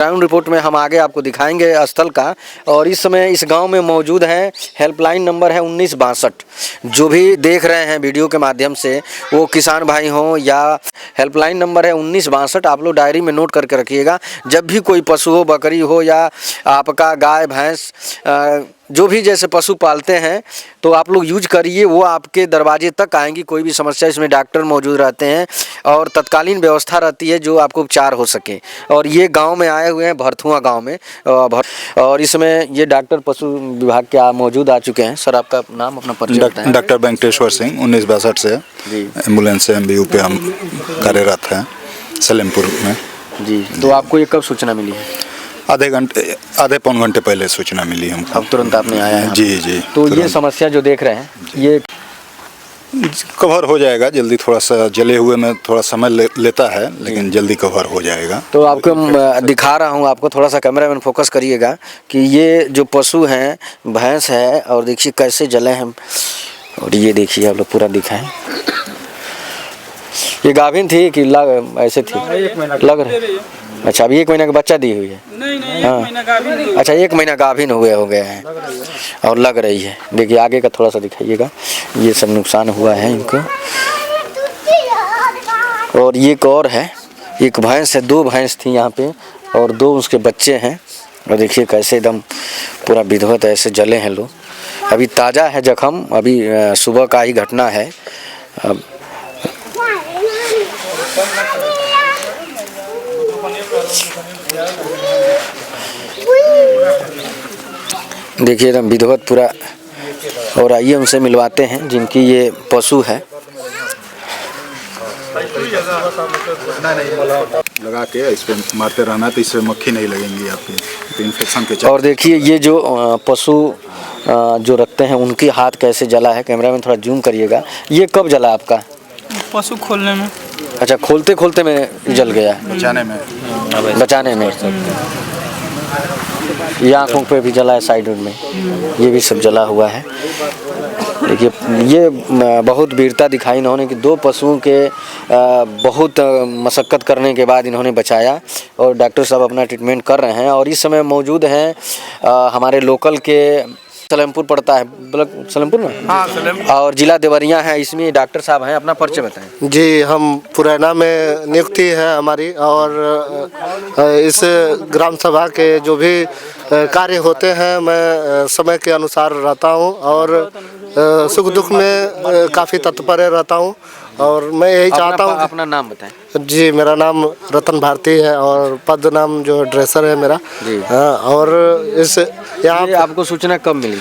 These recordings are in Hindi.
ग्राउंड रिपोर्ट में हम आगे आपको दिखाएंगे स्थल का। और इस समय इस गांव में मौजूद हैं, हेल्पलाइन नंबर है 1962। जो भी देख रहे हैं वीडियो के माध्यम से, वो किसान भाई हों या हेल्पलाइन नंबर है 1962, आप लोग डायरी में नोट करके रखिएगा। जब भी कोई पशु हो, बकरी हो या आपका गाय भैंस जो भी जैसे पशु पालते हैं, तो आप लोग यूज करिए, वो आपके दरवाजे तक आएंगी। कोई भी समस्या, इसमें डॉक्टर मौजूद रहते हैं और तत्कालीन व्यवस्था रहती है जो आपको उपचार हो सके। और ये गांव में आए हुए हैं, भरथुआ गांव में, और इसमें ये डॉक्टर पशु विभाग के मौजूद आ चुके हैं। सर, आपका नाम, अपना परिचय बताएं। डॉक्टर वेंकटेश्वर सिंह, 1962 से एम्बुलेंस से MBU पे हम कार्यरत हैं सलेमपुर में जी। तो आपको ये कब सूचना मिली है? आधे पौन घंटे पहले सूचना मिली हमको। अब तुरंत आपने आया है? जी। तो ये समस्या जो देख रहे हैं, ये कवर हो जाएगा जल्दी। थोड़ा सा जले हुए में थोड़ा समय लेता है, लेकिन जल्दी कवर हो जाएगा। तो आपको दिखा रहा हूँ, आपको थोड़ा सा कैमरा में फोकस करिएगा कि ये जो पशु हैं, भैंस है, और देखिए कैसे जले हैं। और ये देखिए, आप लोग पूरा दिखाएं। ये गाभिन थी कि ऐसे थी? लग रहा। अच्छा, अभी 1 महीना का बच्चा दी हुई है? नहीं, 1 महीना गाभिन। अच्छा, 1 महीना गाभिन हो गया है और लग रही है। देखिए आगे का थोड़ा सा दिखाइएगा। ये सब नुकसान हुआ है इनको। और ये एक और है, एक भैंस है, 2 भैंस थी यहाँ पे और 2 उसके बच्चे हैं। और देखिए कैसे एकदम पूरा विधिवत ऐसे जले हैं लोग। अभी ताज़ा है जख्म, अभी सुबह का ही घटना है। अब देखिए एकदम विधिवत पूरा। और आइए उनसे मिलवाते हैं जिनकी ये पशु है। लगा के इस पे मारते रहना, तो इससे मक्खी नहीं लगेंगी आपकी, तो इन्फेक्शन के। और देखिए ये जो पशु जो रखते हैं, उनकी हाथ कैसे जला है। कैमरा में थोड़ा जूम करिएगा। ये कब जला आपका? पशु खोलने में। अच्छा, खोलते में जल गया? बचाने में। ये आँखों पे भी जला है, साइड में ये भी सब जला हुआ है। देखिए ये बहुत वीरता दिखाई इन्होंने कि 2 पशुओं के बहुत मशक्क़त करने के बाद इन्होंने बचाया। और डॉक्टर साहब अपना ट्रीटमेंट कर रहे हैं। और इस समय मौजूद हैं हमारे लोकल के, सलेमपुर पड़ता है, सलेमपुर में। हाँ, सलेमपुर। और जिला देवरिया है, इसमें डॉक्टर साहब हैं। अपना परिचय बताएं। जी, हम पुरैना में नियुक्ति है हमारी, और इस ग्राम सभा के जो भी कार्य होते हैं, मैं समय के अनुसार रहता हूं और सुख दुख में काफ़ी तत्पर रहता हूं। और मैं यही चाहता हूं। अपना नाम बताएं। जी, मेरा नाम रतन भारती है और पद नाम जो ड्रेसर है मेरा। और इस यहाँ आपको सूचना कब मिली?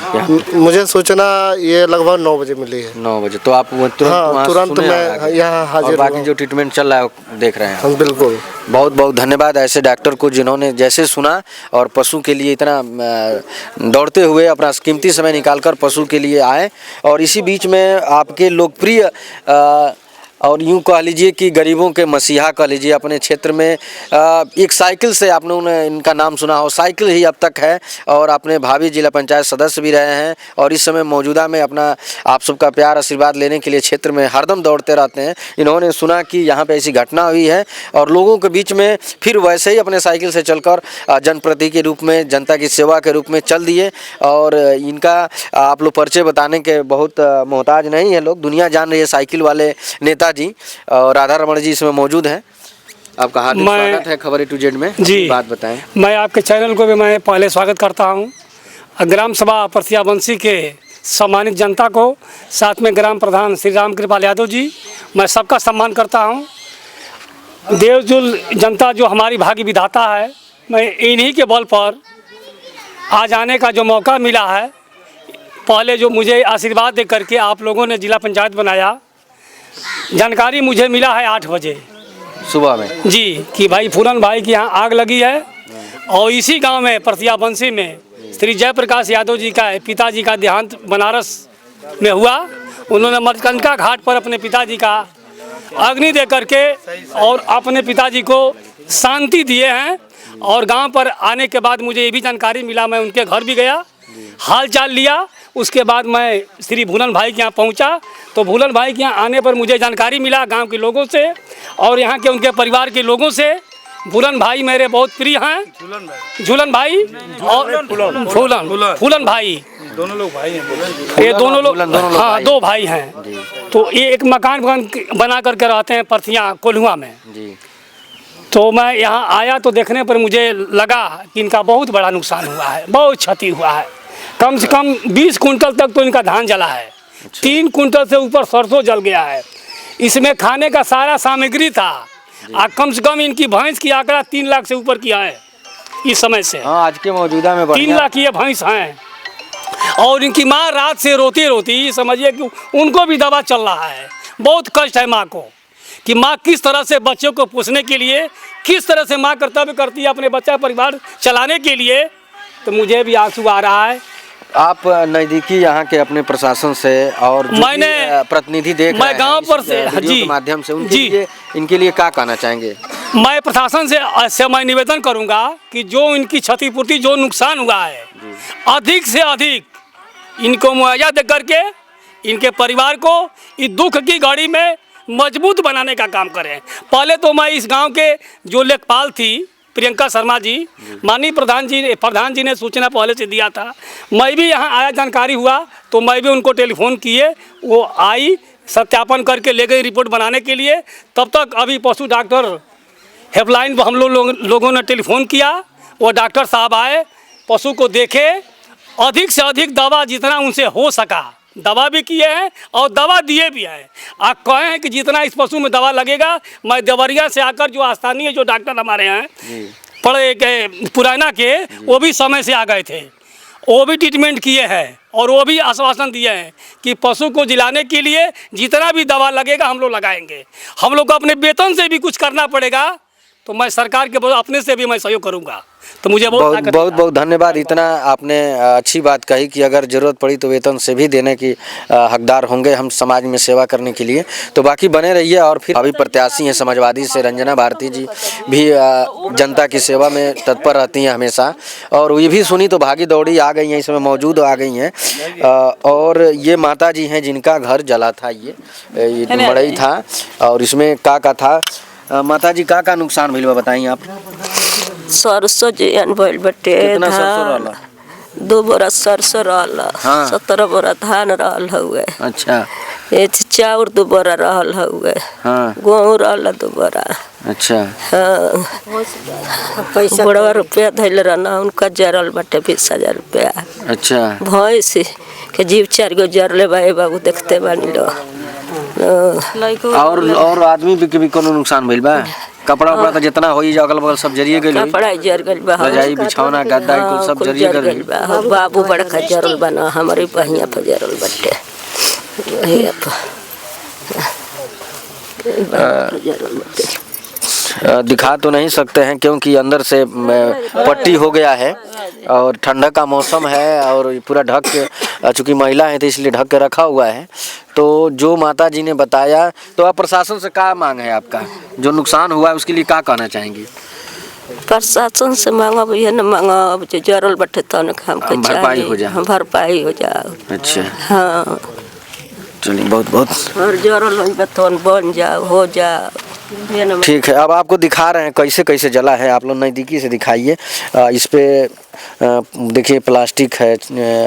मुझे सूचना ये लगभग 9 बजे मिली है। 9 बजे। तो आप तुरंत मैं यहाँ हाजिर। बाकी जो ट्रीटमेंट चल रहा है वो देख रहे हैं? बिल्कुल। बहुत बहुत धन्यवाद ऐसे डॉक्टर को, जिन्होंने जैसे सुना और पशु के लिए इतना दौड़ते हुए अपना कीमती समय निकालकर पशु के लिए आए। और इसी बीच में आपके लोकप्रिय और यूँ कह लीजिए कि गरीबों के मसीहा कह लीजिए, अपने क्षेत्र में एक साइकिल से आप लोगों ने इनका नाम सुना हो। साइकिल ही अब तक है और अपने भावी जिला पंचायत सदस्य भी रहे हैं। और इस समय मौजूदा में अपना आप सबका प्यार आशीर्वाद लेने के लिए क्षेत्र में हरदम दौड़ते रहते हैं। इन्होंने सुना कि यहाँ पे ऐसी घटना हुई है और लोगों के बीच में फिर वैसे ही अपने साइकिल से चलकर जनप्रति के रूप में, जनता की सेवा के रूप में चल दिए। और इनका आप लोग परिचय बताने के बहुत मोहताज नहीं है, लोग दुनिया जान रही है साइकिल वाले नेता जी। और राधा रमण जी इसमें मौजूद हैं। आपका हार्दिक स्वागत है खबर A to Z में। जी, बात बताएं। मैं आपके चैनल को भी मैं पहले स्वागत करता हूं। ग्राम सभा परसियाबंसी के सम्मानित जनता को, साथ में ग्राम प्रधान श्री राम कृपाल यादव जी, मैं सबका सम्मान करता हूं। देवजुल जनता जो हमारी भाग्य विधाता है, मैं इन्हीं के बल पर आज आने का जो मौका मिला है, पहले जो मुझे आशीर्वाद दे करके आप लोगों ने जिला पंचायत बनाया, जानकारी मुझे मिला है 8 बजे सुबह में जी कि भाई फूलन भाई की यहाँ आग लगी है। और इसी गांव में परसियाबंसी में श्री जयप्रकाश यादव जी का पिताजी का देहांत बनारस में हुआ। उन्होंने मरकंका घाट पर अपने पिताजी का अग्नि दे करके और अपने पिताजी को शांति दिए हैं। और गांव पर आने के बाद मुझे ये भी जानकारी मिला, मैं उनके घर भी गया, हाल चाल लिया। उसके बाद मैं श्री भूलन भाई के यहाँ पहुँचा, तो भूलन भाई के यहाँ आने पर मुझे जानकारी मिला गांव के लोगों से और यहाँ के उनके परिवार के लोगों से, फूलन भाई मेरे बहुत प्रिय हैं। झूलन भाई और फूलन भाई, दोनों लोग भाई हैं। ये दोनों लोग, दोनों लोग हाँ भाई दो भाई हैं। तो ये एक मकान बना करके रहते हैं परथिया कोल्हुआ में जी। तो मैं यहाँ आया तो देखने पर मुझे लगा कि इनका बहुत बड़ा नुकसान हुआ है, बहुत क्षति हुआ है। कम से कम 20 कुंटल तक तो इनका धान जला है। 3 कुंटल से ऊपर सरसों जल गया है। इसमें खाने का सारा सामग्री था। कम से कम इनकी भैंस की आंकड़ा 3 लाख से ऊपर किया है इस समय से। हाँ, आज के मौजूदा में 3 लाख ये भैंस हैं। और इनकी माँ रात से रोती रोती, समझिए कि उनको भी दवा चल रहा है। बहुत कष्ट है माँ को कि माँ किस तरह से बच्चों को पोसने के लिए, किस तरह से माँ कर्तव्य करती है अपने बच्चा परिवार चलाने के लिए। तो मुझे भी आंसू आ रहा है। आप नज़दीकी यहाँ के अपने प्रशासन से और जो मैंने भी प्रतिनिधि देख रहे मैं हैं गांव पर इस से वीडियो जी के माध्यम से उनके जी लिए, इनके लिए क्या कहना चाहेंगे? मैं प्रशासन से मैं निवेदन करूंगा कि जो इनकी क्षतिपूर्ति, जो नुकसान हुआ है, अधिक से अधिक इनको मुआवजा दे करके इनके परिवार को इस दुख की घड़ी में मजबूत बनाने का काम करें। पहले तो मैं इस गांव के जो लेखपाल थी प्रियंका शर्मा जी, माननीय प्रधान जी ने सूचना पहले से दिया था। मैं भी यहाँ आया, जानकारी हुआ तो मैं भी उनको टेलीफोन किए, वो आई, सत्यापन करके ले गई रिपोर्ट बनाने के लिए। तब तक अभी पशु डॉक्टर हेल्पलाइन पर हम लोगों ने टेलीफोन किया, वो डॉक्टर साहब आए, पशु को देखे, अधिक से अधिक दवा जितना उनसे हो सका दवा भी किए हैं और दवा दिए भी हैं। आप कहे हैं कि जितना इस पशु में दवा लगेगा, मैं देवरिया से आकर जो स्थानीय जो डॉक्टर हमारे हैं पड़े के पुराना के, वो भी समय से आ गए थे, वो भी ट्रीटमेंट किए हैं और वो भी आश्वासन दिए हैं कि पशु को जिलाने के लिए जितना भी दवा लगेगा हम लोग लगाएंगे। हम लोग को अपने वेतन से भी कुछ करना पड़ेगा, तो मैं सरकार के अपने से भी मैं सहयोग करूंगा। तो मुझे बहुत धन्यवाद। इतना आपने अच्छी बात कही कि अगर ज़रूरत पड़ी तो वेतन से भी देने की हकदार होंगे हम समाज में सेवा करने के लिए। तो बाकी बने रहिए। और फिर अभी प्रत्याशी हैं समाजवादी से रंजना भारती जी भी जनता की सेवा में तत्पर रहती हैं हमेशा, और ये भी सुनी तो भागी दौड़ी आ गई हैं, इसमें मौजूद आ गई हैं। और ये माता जी हैं जिनका घर जला था, ये मड़ई था। और इसमें का था माता जी, का नुकसान भइल बा बताई आप? सरसों जियन भइल बटे, कितना सरसों रहला? 2 बोरा सरसों रहला। हाँ। 17 बोरा धान रहल हुए। अच्छा। ये चाउर 2 बोरा रहल हुए। हाँ। गेहूँ रहला 2 बोरा। अच्छा। हाँ। पैसा बड़ा रुपया धैल रहना, उनका जरल बटे 20,000 रुपया। अच्छा। भैंस के जीव 4 गो जरले भाई बाबू, देखते बानी लो। और आदमी भी कोनो नुकसान भइल बा? कपड़ा उपड़ा तो जितना होई जा अगल बगल सब जरिए गइल, कपड़ा जर गइल बा, रजाई बिछौना गद्दा कुल सब जरिए गइल बा। बाबू बड़का जरल बना, हमारे बहिया पर जरल बटे। दिखा तो नहीं सकते हैं क्योंकि अंदर से पट्टी हो गया है और ठंडा का मौसम है और पूरा ढक के, चूँकि महिला है तो इसलिए ढक के रखा हुआ है। तो जो माता जी ने बताया, तो आप प्रशासन से क्या मांग है आपका? जो नुकसान हुआ है उसके लिए क्या कहना चाहेंगी? प्रशासन से मांगा भैया न मांगा, अब जो जरल बटे तो हमको भरपाई हो जाए। भरपाई हो जाओ। अच्छा। हाँ, चलिए बहुत बहुत और जरल बन जाओ, हो जाओ। ठीक है। अब आपको दिखा रहे हैं कैसे कैसे जला है, आप लोग नज़दीकी से दिखाइए। इस पे देखिए प्लास्टिक है,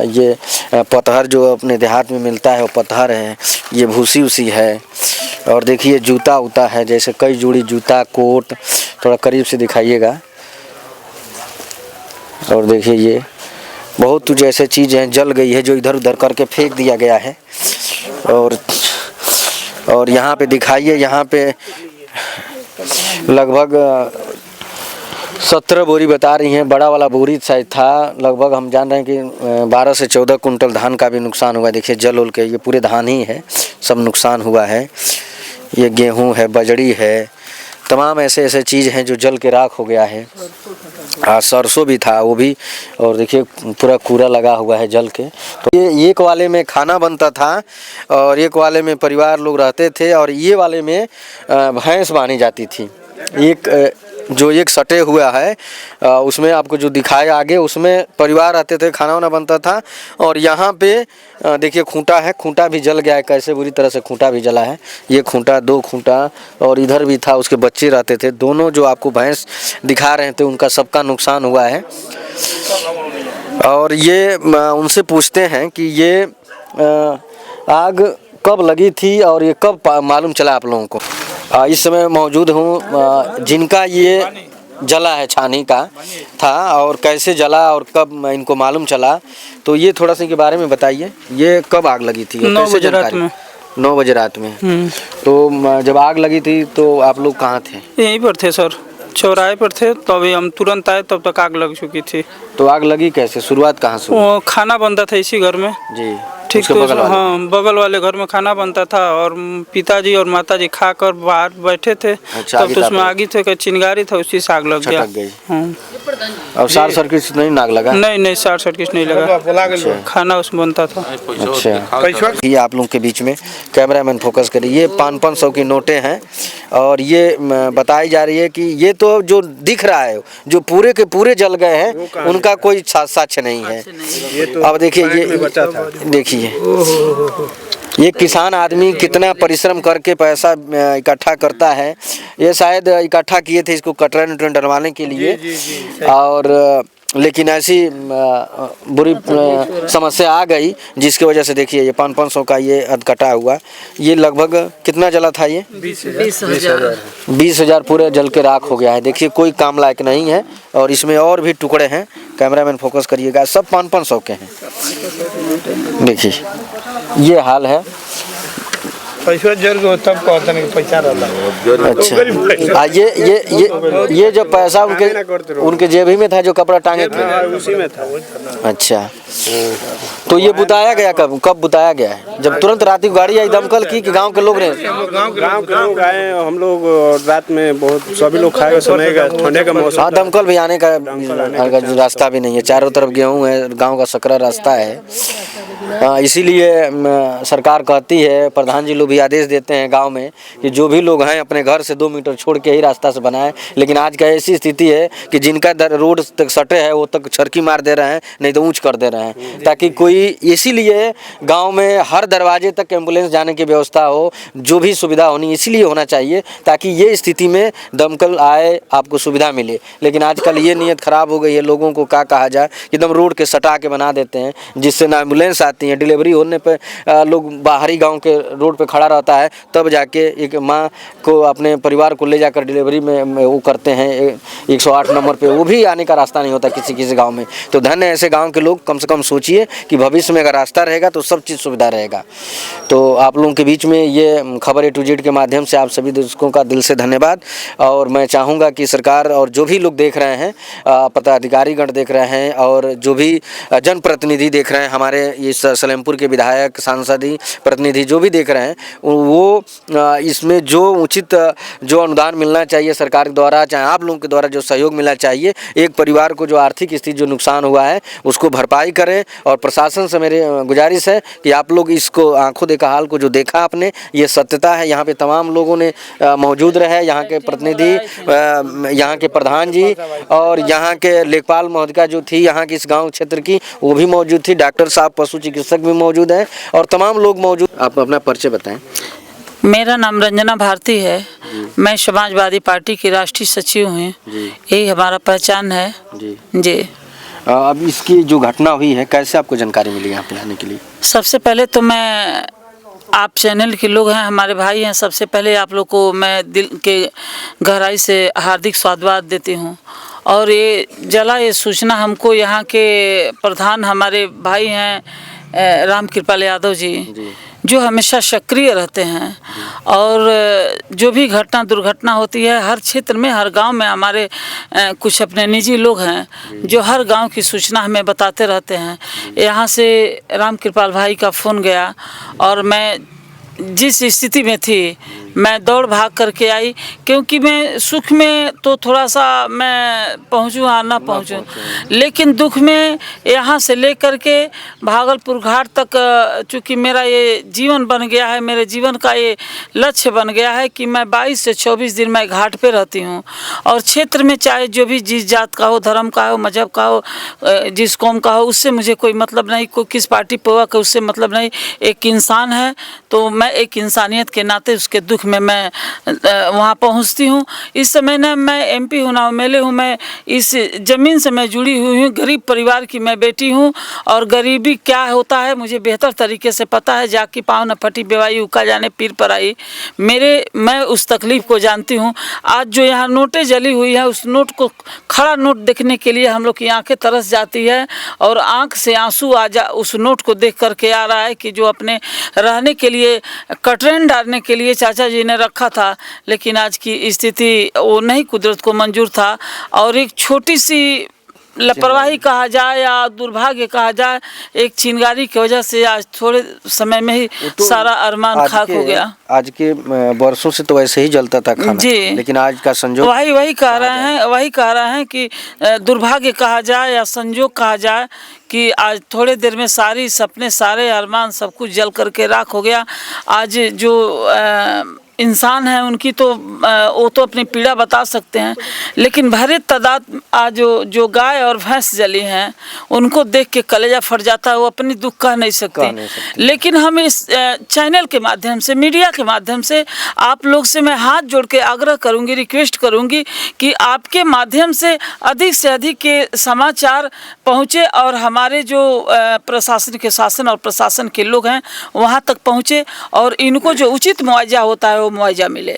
ये पतहर जो अपने देहात में मिलता है वो पतहर है, ये भूसी उसी है। और देखिए जूता उता है, जैसे कई जोड़ी जूता, कोट, थोड़ा करीब से दिखाइएगा। और देखिए ये बहुत कुछ ऐसे चीज़ हैं जल गई है जो इधर उधर करके फेंक दिया गया है। और यहाँ पे दिखाइए, यहाँ पे लगभग 17 बोरी बता रही हैं, बड़ा वाला बोरी शायद था। लगभग हम जान रहे हैं कि 12 से 14 कुंटल धान का भी नुकसान हुआ। देखिए जल उल के, ये पूरे धान ही है, सब नुकसान हुआ है। ये गेहूं है, बजड़ी है, तमाम ऐसे ऐसे चीज़ हैं जो जल के राख हो गया है। सरसों भी था वो भी, और देखिए पूरा कूड़ा लगा हुआ है जल के। तो ये एक वाले में खाना बनता था और एक वाले में परिवार लोग रहते थे और ये वाले में भैंस बांधी जाती थी। जो एक सटे हुआ है उसमें आपको जो दिखाया आगे, उसमें परिवार रहते थे, खाना वाना बनता था। और यहाँ पे देखिए खूंटा है, खूंटा भी जल गया है, कैसे बुरी तरह से खूंटा भी जला है। ये खूंटा, 2 खूंटा, और इधर भी था, उसके बच्चे रहते थे। दोनों जो आपको भैंस दिखा रहे थे उनका सबका नुकसान हुआ है। और ये उनसे पूछते हैं कि ये आग कब लगी थी और ये कब मालूम चला आप लोगों को। इस समय मौजूद हूँ जिनका ये जला है, छानी का था, और कैसे जला और कब इनको मालूम चला, तो ये थोड़ा सा के बारे में बताइए। ये कब आग लगी थी? 9 बजे रात में। 9 बजे रात में। तो जब आग लगी थी तो आप लोग कहाँ थे? यहीं पर थे सर, चौराहे पर थे। तो अभी हम तुरंत आए, तब तक आग लग चुकी थी। तो आग लगी कैसे, शुरुआत कहाँ से? वो खाना बनता था इसी घर में जी, ठीक। उसके तो बगल वाले? हाँ, बगल वाले घर में खाना बनता था और पिताजी और माताजी खाकर बाहर बैठे थे। अच्छा, तब तो उसमें आगी थे कि चिंगारी था, उसी से आग लग गया। छटक गई। हाँ। और शॉर्ट सर्किट से नहीं नाग लगा? नहीं, शॉर्ट सर्किट नहीं लगा, खाना उसमें बनता था। अच्छा, ये आप लोगों के बीच में कैमरामैन फोकस करिए। ये 500 की नोटें हैं और ये बताई जा रही है कि ये तो जो दिख रहा है, जो पूरे के पूरे जल गए हैं, उनका कोई साक्ष्य नहीं है। अब देखिए, ये देखिए, ये किसान आदमी कितना परिश्रम करके पैसा इकट्ठा करता है। ये शायद इकट्ठा किए थे इसको कटरन उटरन डलवाने के लिए, और लेकिन ऐसी बुरी समस्या आ गई जिसकी वजह से देखिए ये 500 का ये अधकटा हुआ। ये लगभग कितना जला था? ये 20,000 पूरे जल के राख हो गया है। देखिए कोई काम लायक नहीं है। और इसमें और भी टुकड़े हैं, कैमरामैन फोकस करिएगा, सब 500 के हैं। देखिए ये हाल है। पैसा जल गया तब कहते नहीं पैसा रहता। अच्छा, ये जो पैसा उनके जेबी में था, जो कपड़ा टांगे थे, उसी में था। अच्छा, तो ये बुताया गया कब बुताया गया है? जब तुरंत रात की गाड़ी आई दमकल की कि गांव के लोग ने? गांव के लोग आए, हम लोग रात में बहुत सभी लोग खाए, समय का ठंडे का मौसम। हाँ, दमकल भी आने का रास्ता भी नहीं है, चारों तरफ गेहूँ है, गांव का सकरा रास्ता है। इसीलिए सरकार कहती है, प्रधान जी लोग भी आदेश देते हैं गांव में कि जो भी लोग हैं अपने घर से 2 मीटर छोड़ के ही रास्ता से बनाएं। लेकिन आज का ऐसी स्थिति है कि जिनका रोड तक सटे है वो तक छरकी मार दे रहे हैं, नहीं तो ऊंच कर दे रहे हैं, ताकि कोई, इसीलिए गांव में हर दरवाजे तक एम्बुलेंस जाने की व्यवस्था हो, जो भी सुविधा होनी इसलिए होना चाहिए ताकि ये स्थिति में दमकल आए, आपको सुविधा मिले। लेकिन आजकल ये नीयत ख़राब हो गई है, लोगों को क्या कहा जाए, एकदम रोड के सटा के बना देते हैं, जिससे ना एम्बुलेंस आती है। डिलीवरी होने पर लोग बाहरी गाँव के रोड पर खड़ा रहता है, तब जाके एक माँ को, अपने परिवार को ले जाकर डिलीवरी में वो करते हैं 108 नंबर पे, वो भी आने का रास्ता नहीं होता किसी गांव में। तो धन्य ऐसे गांव के लोग, कम से कम सोचिए कि भविष्य में अगर रास्ता रहेगा तो सब चीज़ सुविधा रहेगा। तो आप लोगों के बीच में ये खबर A to Z के माध्यम से आप सभी दर्शकों का दिल से धन्यवाद। और मैं चाहूँगा कि सरकार और जो भी लोग देख रहे हैं, पदाधिकारीगण देख रहे हैं और जो भी जनप्रतिनिधि देख रहे हैं, हमारे इस सलेमपुर के विधायक, सांसद, प्रतिनिधि जो भी देख रहे हैं, वो इसमें जो उचित जो अनुदान मिलना चाहिए सरकार के द्वारा, चाहे आप लोगों के द्वारा जो सहयोग मिलना चाहिए, एक परिवार को जो आर्थिक स्थिति जो नुकसान हुआ है उसको भरपाई करें। और प्रशासन से मेरी गुजारिश है कि आप लोग इसको आंखों देखा हाल को जो देखा आपने, ये सत्यता है। यहाँ पे तमाम लोगों ने मौजूद रहे, यहाँ के प्रतिनिधि, यहाँ के प्रधान जी और यहाँ के लेखपाल महोदया जो थी यहाँ की इस गाँव क्षेत्र की, वो भी मौजूद थी, डॉक्टर साहब, पशु चिकित्सक भी मौजूद हैं और तमाम लोग मौजूद। आप अपना परिचय बताएं। मेरा नाम रंजना भारती है, मैं समाजवादी पार्टी की राष्ट्रीय सचिव हूँ, यही हमारा पहचान है जी। अब इसकी जो घटना हुई है, कैसे आपको जानकारी मिली यहाँ पे आने के लिए? सबसे पहले तो मैं, आप चैनल के लोग हैं, हमारे भाई हैं, सबसे पहले आप लोग को मैं दिल के गहराई से हार्दिक स्वागत देती हूँ। और ये जला, ये सूचना हमको यहाँ के प्रधान हमारे भाई हैं राम कृपाल यादव जी, जो हमेशा सक्रिय रहते हैं और जो भी दुर्घटना होती है हर क्षेत्र में, हर गांव में, हमारे कुछ अपने निजी लोग हैं जो हर गांव की सूचना हमें बताते रहते हैं। यहाँ से राम कृपाल भाई का फ़ोन गया और मैं जिस स्थिति में थी मैं दौड़ भाग करके आई, क्योंकि मैं सुख में तो थोड़ा सा मैं पहुँचूँ ना पहुँचूँ, लेकिन दुख में यहाँ से लेकर के भागलपुर घाट तक, चूँकि मेरा ये जीवन बन गया है, मेरे जीवन का ये लक्ष्य बन गया है कि मैं 22 से 24 दिन मैं घाट पे रहती हूँ। और क्षेत्र में चाहे जो भी जिस जात का हो, धर्म का हो, मजहब का हो, जिस कौम का हो, उससे मुझे कोई मतलब नहीं, कोई किस पार्टी पे हुआ, उससे मतलब नहीं। एक इंसान है तो मैं एक इंसानियत के नाते उसके दुख में मैं वहाँ पहुँचती हूँ। इस समय ना मैं एमपी हूँ ना एमएलए हूँ, मैं इस ज़मीन से मैं जुड़ी हुई हूँ, गरीब परिवार की मैं बेटी हूँ, और गरीबी क्या होता है मुझे बेहतर तरीके से पता है। जाकी पाँव न फटी बेवाई उका जाने पीर पर आई, मैं उस तकलीफ़ को जानती हूँ। आज जो यहाँ नोटें जली हुई है, उस नोट को, खड़ा नोट देखने के लिए हम लोग की आंखें तरस जाती है और आंख से आंसू उस नोट को देख करके आ रहा है कि जो अपने रहने के लिए कटरैन डालने के लिए चाचा जी ने रखा था, लेकिन आज की स्थिति वो नहीं कुदरत को मंजूर था। और एक छोटी सी लापरवाही कहा जाए या दुर्भाग्य कहा जाए, एक चिंगारी की वजह से आज थोड़े समय में ही सारा अरमान खाक हो गया। आज के वर्षों से तो वैसे ही जलता था खाना जी, लेकिन आज का संजोग वही कह रहे हैं कि दुर्भाग्य कहा जाए या संजोग कहा जाए कि आज थोड़े देर में सारी सपने, सारे अरमान, सब कुछ जल करके राख हो गया। आज जो इंसान है उनकी तो वो तो अपनी पीड़ा बता सकते हैं, लेकिन भरे तादाद आज जो गाय और भैंस जली हैं उनको देख के कलेजा फट जाता है। वो अपनी दुख कह नहीं सकते। लेकिन हम इस चैनल के माध्यम से, मीडिया के माध्यम से आप लोग से मैं हाथ जोड़ के आग्रह करूंगी, रिक्वेस्ट करूंगी कि आपके माध्यम से अधिक के समाचार पहुँचे और हमारे जो प्रशासन के शासन और प्रशासन के लोग हैं वहाँ तक पहुँचे और इनको जो उचित मुआवजा होता है वो मुआवजा मिले।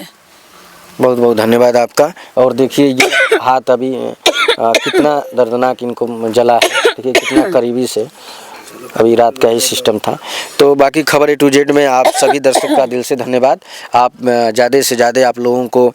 बहुत बहुत धन्यवाद आपका। और देखिए ये हाथ अभी कितना दर्दनाक इनको जला है, देखिए कितना करीबी से, अभी रात का ही सिस्टम था। तो बाकी खबर A to Z में आप सभी दर्शकों का दिल से धन्यवाद। आप ज़्यादा से ज़्यादा आप लोगों को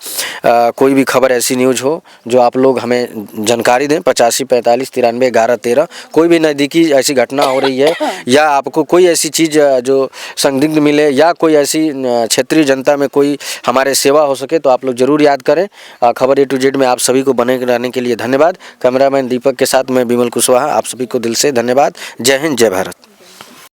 कोई भी खबर ऐसी न्यूज़ हो जो आप लोग हमें जानकारी दें, 85 45 93 11 13। कोई भी नज़दीकी ऐसी घटना हो रही है या आपको कोई ऐसी चीज़ जो संदिग्ध मिले या कोई ऐसी क्षेत्रीय जनता में कोई हमारे सेवा हो सके तो आप लोग ज़रूर याद करें। खबर A to Z में आप सभी को बने रहने के लिए धन्यवाद। कैमरामैन दीपक के साथ मैं विमल कुशवाहा, आप सभी को दिल से धन्यवाद। जय हिंद, जय भारत।